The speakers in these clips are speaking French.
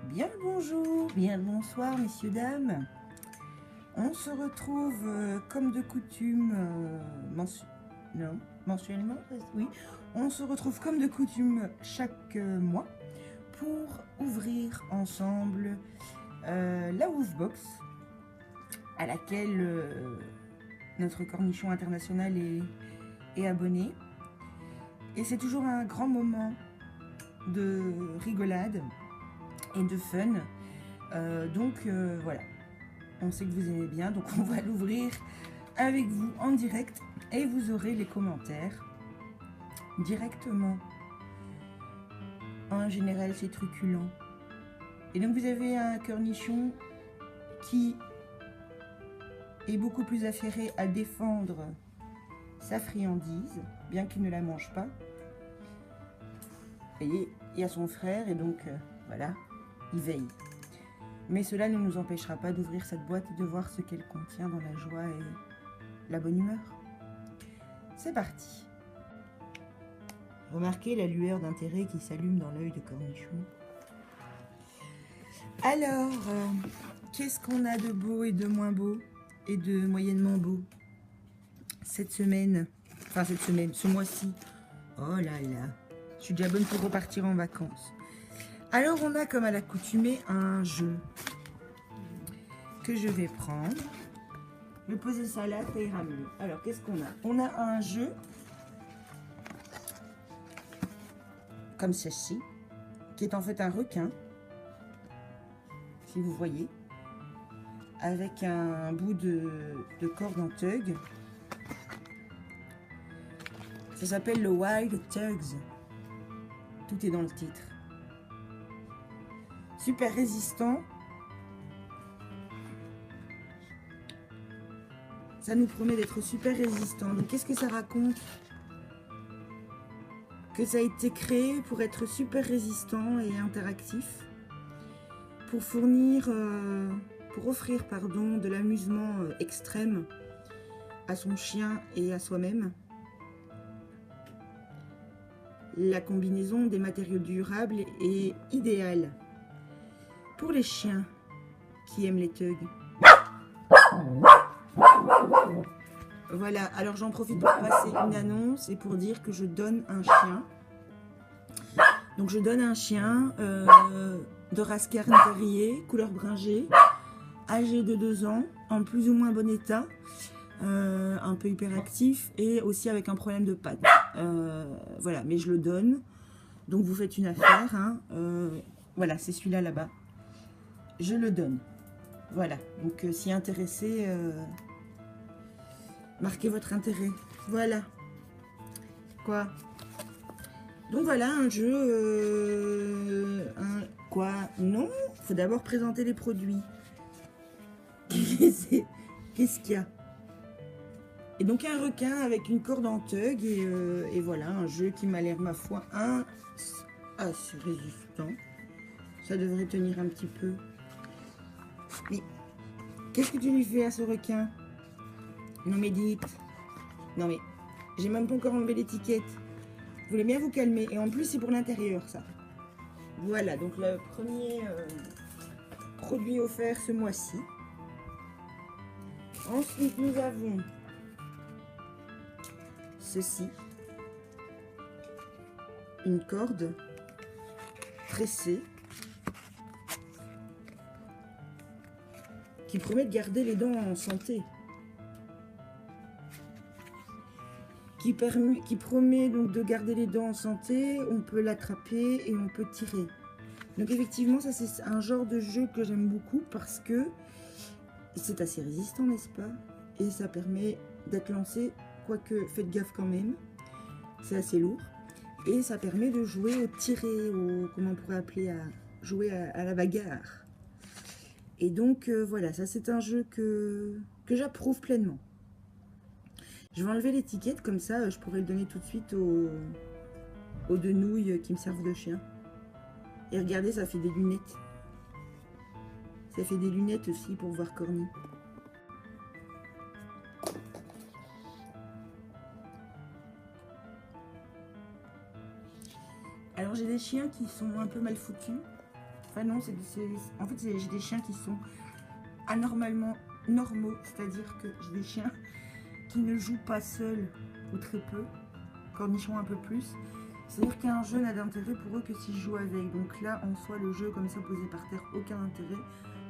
Bien le bonjour, bien le bonsoir messieurs, dames. On se retrouve comme de coutume, mensuellement, oui. On se retrouve comme de coutume chaque mois pour ouvrir ensemble la Woofbox à laquelle notre cornichon international est abonné. Et c'est toujours un grand moment de rigolade et de fun. Donc voilà, on sait que vous aimez bien, donc on va l'ouvrir avec vous en direct et vous aurez les commentaires directement. En général, c'est truculent. Et donc vous avez un cornichon qui est beaucoup plus affairé à défendre sa friandise, bien qu'il ne la mange pas. Et il y a son frère, et donc voilà, il veille. Mais cela ne nous empêchera pas d'ouvrir cette boîte et de voir ce qu'elle contient dans la joie et la bonne humeur. C'est parti. Remarquez la lueur d'intérêt qui s'allume dans l'œil de cornichon. Alors, qu'est-ce qu'on a de beau et de moins beau et de moyennement beau cette semaine? Enfin cette semaine, ce mois-ci. Oh là là, je suis déjà bonne pour repartir en vacances. Alors on a comme à l'accoutumée un jeu que je vais prendre. Je vais poser ça là, ça ira mieux. Alors qu'est-ce qu'on a? On a un jeu comme ceci, qui est en fait un requin, si vous voyez, avec un bout de corde en tug. Ça s'appelle le Wild Tugs. Tout est dans le titre. Super résistant. Ça nous promet d'être super résistant. Donc qu'est-ce que ça raconte? Que ça a été créé pour être super résistant et interactif. Pour fournir, pour offrir, pardon, de l'amusement extrême à son chien et à soi-même. La combinaison des matériaux durables est idéale pour les chiens qui aiment les tugs. Voilà, alors j'en profite pour passer une annonce et pour dire que je donne un chien. Donc je donne un chien de race Cairn Terrier, couleur bringée, âgé de 2 ans, en plus ou moins bon état, un peu hyperactif et aussi avec un problème de pattes. Voilà, mais je le donne. Donc vous faites une affaire. Hein, voilà, c'est celui-là là-bas. Je le donne. Voilà, donc si intéressé, marquez votre intérêt. Voilà. Quoi? Donc voilà, un jeu... Quoi? Non, il faut d'abord présenter les produits. Qu'est-ce qu'il y a? Et donc un requin avec une corde en tug et voilà, un jeu qui m'a l'air, ma foi, assez résistant. Ça devrait tenir un petit peu. Mais qu'est-ce que tu lui fais à ce requin? Non mais dites. Non mais, j'ai même pas encore enlevé l'étiquette. Vous voulez bien vous calmer. Et en plus c'est pour l'intérieur ça. Voilà, donc le premier produit offert ce mois-ci. Ensuite nous avons ceci. Une corde tressée qui promet de garder les dents en santé. Qui promet donc de garder les dents en santé, on peut l'attraper et on peut tirer. Donc effectivement, ça c'est un genre de jeu que j'aime beaucoup parce que c'est assez résistant, n'est-ce pas? Et ça permet d'être lancé, quoique faites gaffe quand même, c'est assez lourd. Et ça permet de jouer au tirer, comment on pourrait appeler, à jouer à la bagarre. Et donc voilà, ça c'est un jeu que j'approuve pleinement. Je vais enlever l'étiquette, comme ça je pourrais le donner tout de suite aux 2 nouilles qui me servent de chien. Et regardez, ça fait des lunettes. Ça fait des lunettes aussi pour voir Corny. Alors j'ai des chiens qui sont un peu mal foutus. Enfin non, en fait j'ai des chiens qui sont anormalement normaux, c'est-à-dire que j'ai des chiens qui ne jouent pas seuls ou très peu, cornichons un peu plus. C'est-à-dire qu'un jeu n'a d'intérêt pour eux que si je joue avec. Donc là, en soi, le jeu comme ça posé par terre, aucun intérêt.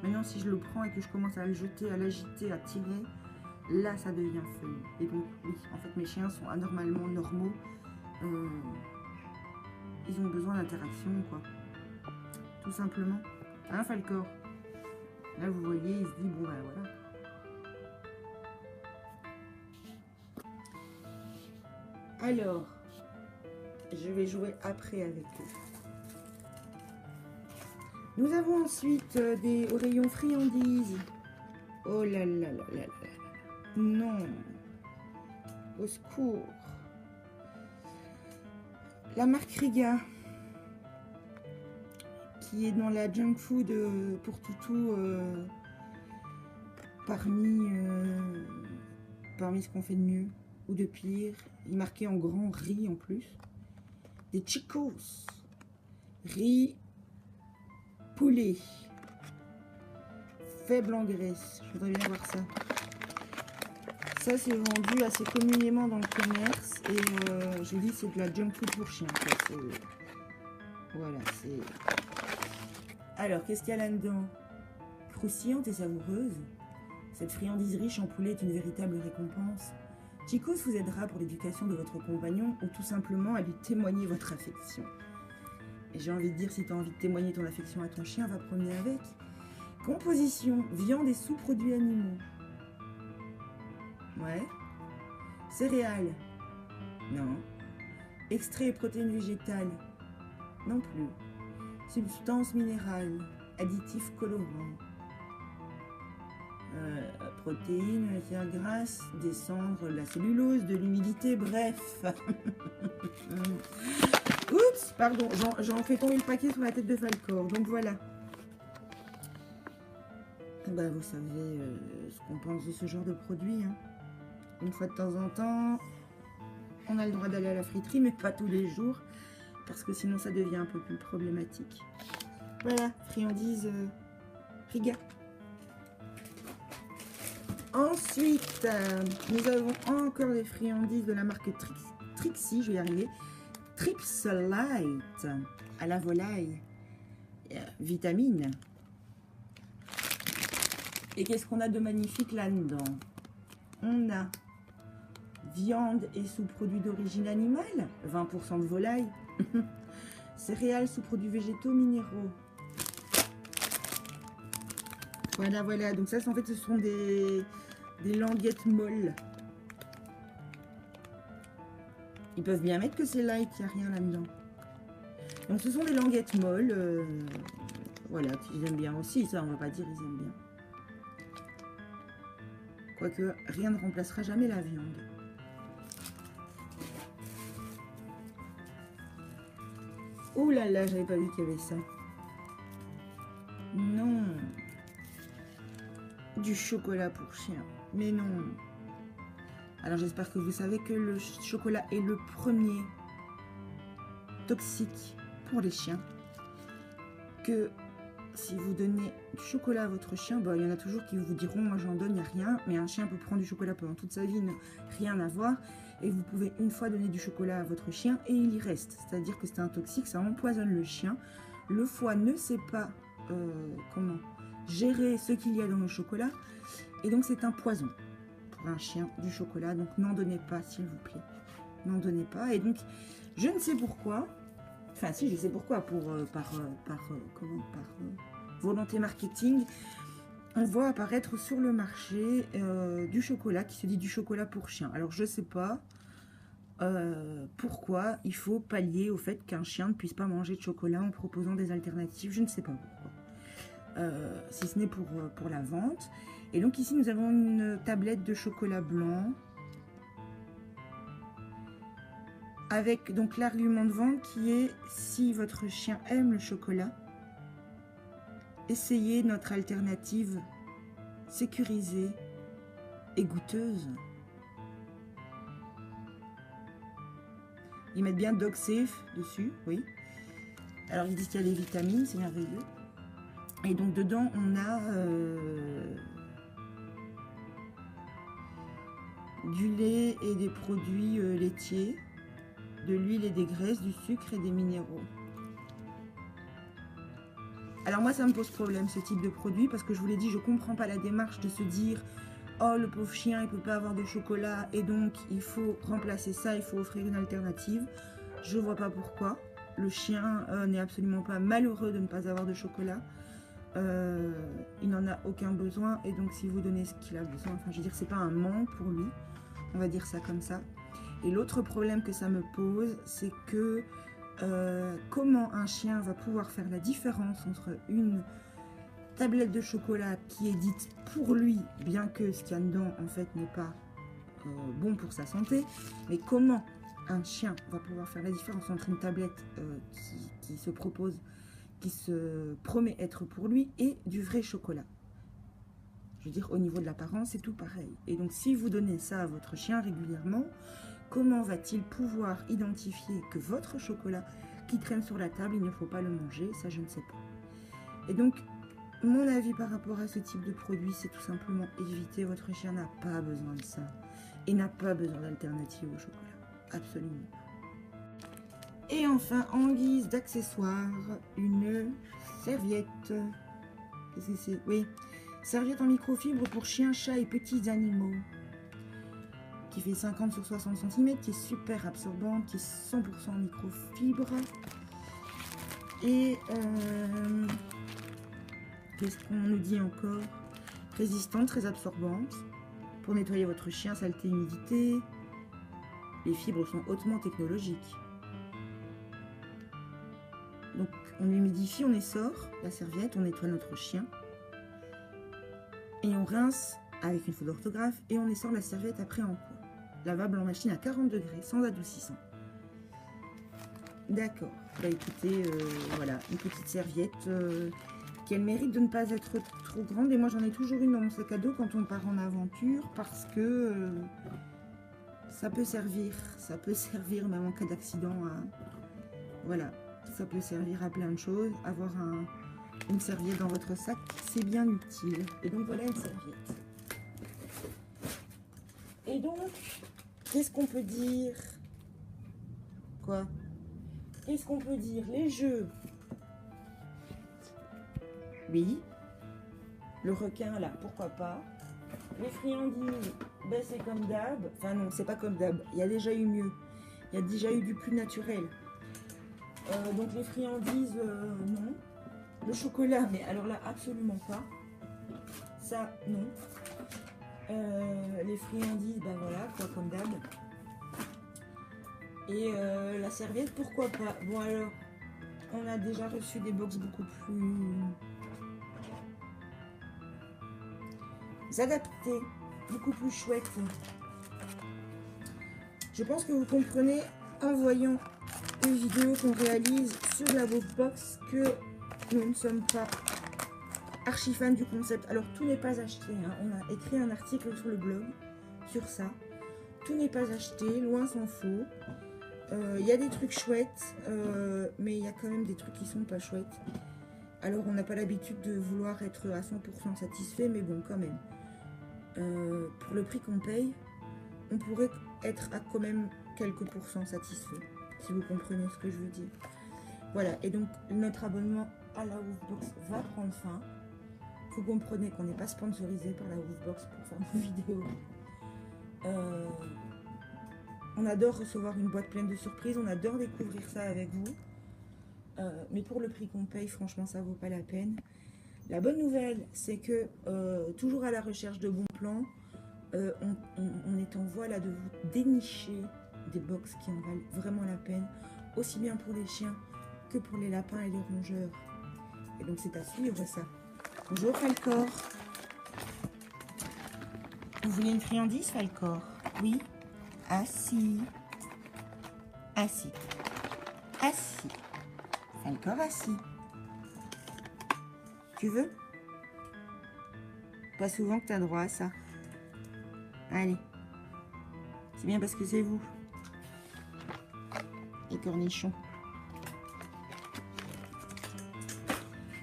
Maintenant, si je le prends et que je commence à le jeter, à l'agiter, à tirer, là, ça devient fun. Et donc, oui, en fait, mes chiens sont anormalement normaux. Ils ont besoin d'interaction, quoi. Tout simplement. Hein, Falcor? Là, vous voyez, il se dit, bon, ben voilà. Alors, je vais jouer après avec eux. Nous avons ensuite des rayons friandises. Oh là là là là là. Non. Au secours. La marque Riga, qui est dans la junk food pour toutou parmi ce qu'on fait de mieux ou de pire. Il est marqué en grand riz en plus. Des Chicos. Riz poulet. Faible en graisse. Je voudrais bien voir ça. Ça, c'est vendu assez communément dans le commerce. Et je vous dis, c'est de la junk food pour chien. Voilà, c'est... Alors, qu'est-ce qu'il y a là-dedans? Croustillante et savoureuse. Cette friandise riche en poulet est une véritable récompense. Chicos vous aidera pour l'éducation de votre compagnon ou tout simplement à lui témoigner votre affection. Et j'ai envie de dire, si tu as envie de témoigner ton affection à ton chien, va promener avec. Composition, viande et sous-produits animaux. Ouais. Céréales. Non. Extrait et protéines végétales. Non plus. Substances minérales. Additifs colorants. Protéines, matières grasses, des cendres, de la cellulose, de l'humidité, bref. Oups, pardon, j'en fais tomber le paquet sur la tête de Falcor. Donc voilà. Bah, vous savez ce qu'on pense de ce genre de produit. Hein. Une fois de temps en temps, on a le droit d'aller à la friterie, mais pas tous les jours. Parce que sinon, ça devient un peu plus problématique. Voilà, friandise Riga. Ensuite, nous avons encore des friandises de la marque Trixie, je vais y arriver. Trips Light, à la volaille, vitamine. Et qu'est-ce qu'on a de magnifique là-dedans? On a viande et sous-produits d'origine animale, 20% de volaille, céréales, sous-produits végétaux, minéraux. Voilà, voilà. Donc ça, en fait, ce sont des languettes molles. Ils peuvent bien mettre que c'est light, il n'y a rien là-dedans. Donc ce sont des languettes molles. Voilà, ils aiment bien aussi, ça, on va pas dire ils aiment bien. Quoique, rien ne remplacera jamais la viande. Ouh là là, j'avais pas vu qu'il y avait ça. Non. Du chocolat pour chien. Mais non. Alors j'espère que vous savez que le chocolat est le premier toxique pour les chiens. Que si vous donnez du chocolat à votre chien, bah, il y en a toujours qui vous diront moi j'en donne, il n'y a rien. Mais un chien peut prendre du chocolat pendant toute sa vie, rien à voir. Et vous pouvez une fois donner du chocolat à votre chien et il y reste. C'est-à-dire que c'est un toxique, ça empoisonne le chien. Le foie ne sait pas comment gérer ce qu'il y a dans le chocolat. Et donc c'est un poison pour un chien, du chocolat. Donc n'en donnez pas, s'il vous plaît. N'en donnez pas. Et donc, je ne sais pourquoi. Enfin si, je sais pourquoi. Par volonté marketing, on voit apparaître sur le marché du chocolat qui se dit du chocolat pour chien. Alors je ne sais pas pourquoi il faut pallier au fait qu'un chien ne puisse pas manger de chocolat en proposant des alternatives. Je ne sais pas pourquoi. Si ce n'est pour la vente. Et donc ici nous avons une tablette de chocolat blanc avec donc l'argument de vente qui est: si votre chien aime le chocolat, essayez notre alternative sécurisée et goûteuse. Ils mettent bien Dog Safe dessus, oui. Alors ils disent qu'il y a des vitamines, c'est merveilleux. Et donc dedans, on a du lait et des produits laitiers, de l'huile et des graisses, du sucre et des minéraux. Alors moi, ça me pose problème ce type de produit parce que je vous l'ai dit, je comprends pas la démarche de se dire oh, le pauvre chien, il peut pas avoir de chocolat et donc il faut remplacer ça, il faut offrir une alternative. Je vois pas pourquoi. Le chien n'est absolument pas malheureux de ne pas avoir de chocolat. Il n'en a aucun besoin et donc si vous donnez ce qu'il a besoin, enfin je veux dire, c'est pas un manque pour lui, on va dire ça comme ça. Et l'autre problème que ça me pose, c'est que comment un chien va pouvoir faire la différence entre une tablette de chocolat qui est dite pour lui, bien que ce qu'il y a dedans en fait n'est pas bon pour sa santé, mais comment un chien va pouvoir faire la différence entre une tablette qui se propose, qui se promet être pour lui, et du vrai chocolat. Je veux dire, au niveau de l'apparence, c'est tout pareil. Et donc, si vous donnez ça à votre chien régulièrement, comment va-t-il pouvoir identifier que votre chocolat qui traîne sur la table, il ne faut pas le manger? Ça, je ne sais pas. Et donc, mon avis par rapport à ce type de produit, c'est tout simplement éviter. Votre chien n'a pas besoin de ça. Et n'a pas besoin d'alternative au chocolat. Absolument pas. Et enfin, en guise d'accessoire, une serviette. Qu'est-ce que c'est? Oui, serviette en microfibre pour chiens, chats et petits animaux. Qui fait 50 sur 60 cm, qui est super absorbante, qui est 100% microfibre. Et qu'est-ce qu'on nous dit encore? Résistante, très absorbante. Pour nettoyer votre chien, saleté, humidité. Les fibres sont hautement technologiques. Donc on humidifie, on essore la serviette, on nettoie notre chien. Et on rince avec une faute d'orthographe et on essore la serviette après en poids. Lavable en machine à 40 degrés, sans adoucissant. D'accord. Bah écoutez, voilà, une petite serviette qui a le mérite de ne pas être trop grande. Et moi j'en ai toujours une dans mon sac à dos quand on part en aventure parce que ça peut servir même en cas d'accident. Voilà, ça peut servir à plein de choses. Avoir une serviette dans votre sac, c'est bien utile. Et donc voilà une serviette. Et donc, qu'est-ce qu'on peut dire? Quoi? Qu'est-ce qu'on peut dire? Les jeux. Oui. Le requin, là, pourquoi pas. Les friandises, ben c'est comme d'hab. Enfin non, c'est pas comme d'hab. Il y a déjà eu mieux. Il y a déjà eu du plus naturel. Donc les friandises, non. Le chocolat, mais alors là, absolument pas. Ça, non. Les friandises, ben voilà, quoi, comme d'hab. Et la serviette, pourquoi pas. Bon alors, on a déjà reçu des box beaucoup plus adaptées, beaucoup plus chouettes. Je pense que vous comprenez en voyant les vidéos qu'on réalise sur la box que nous ne sommes pas archi fans du concept. Alors tout n'est pas acheté, hein. On a écrit un article sur le blog sur ça. Tout n'est pas acheté, loin s'en faut. Il y a des trucs chouettes, mais il y a quand même des trucs qui sont pas chouettes. Alors on n'a pas l'habitude de vouloir être à 100% satisfait, mais bon quand même. Pour le prix qu'on paye, on pourrait être à quand même quelques pourcents satisfaits, si vous comprenez ce que je veux dire. Voilà, et donc notre abonnement à la Woofbox va prendre fin. Vous comprenez qu'on n'est pas sponsorisé par la Woofbox pour faire nos vidéos. On adore recevoir une boîte pleine de surprises, on adore découvrir ça avec vous. Mais pour le prix qu'on paye, franchement, ça vaut pas la peine. La bonne nouvelle, c'est que toujours à la recherche de bons plans, on est en voie là de vous dénicher des box qui en valent vraiment la peine, aussi bien pour les chiens que pour les lapins et les rongeurs. Et donc c'est à suivre ça. Bonjour Falcor. Vous voulez une friandise, Falcor? Oui. Assis. Assis. Assis. Falcor assis. Tu veux? Pas souvent que tu as droit à ça. Allez. C'est bien parce que c'est vous. Les cornichons.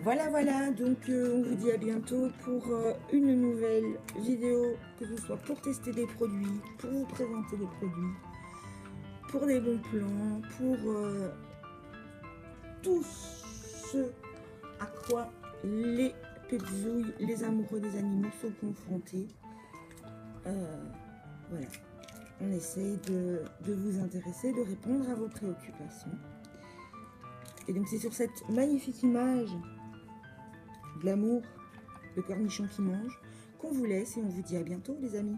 Voilà, donc on vous dit à bientôt pour une nouvelle vidéo, que ce soit pour tester des produits, pour vous présenter des produits, pour des bons plans, pour tout ce à quoi les pepzouilles, les amoureux des animaux sont confrontés. Voilà, on essaye de vous intéresser, de répondre à vos préoccupations. Et donc c'est sur cette magnifique image de l'amour, le cornichon qui mange, qu'on vous laisse et on vous dit à bientôt les amis.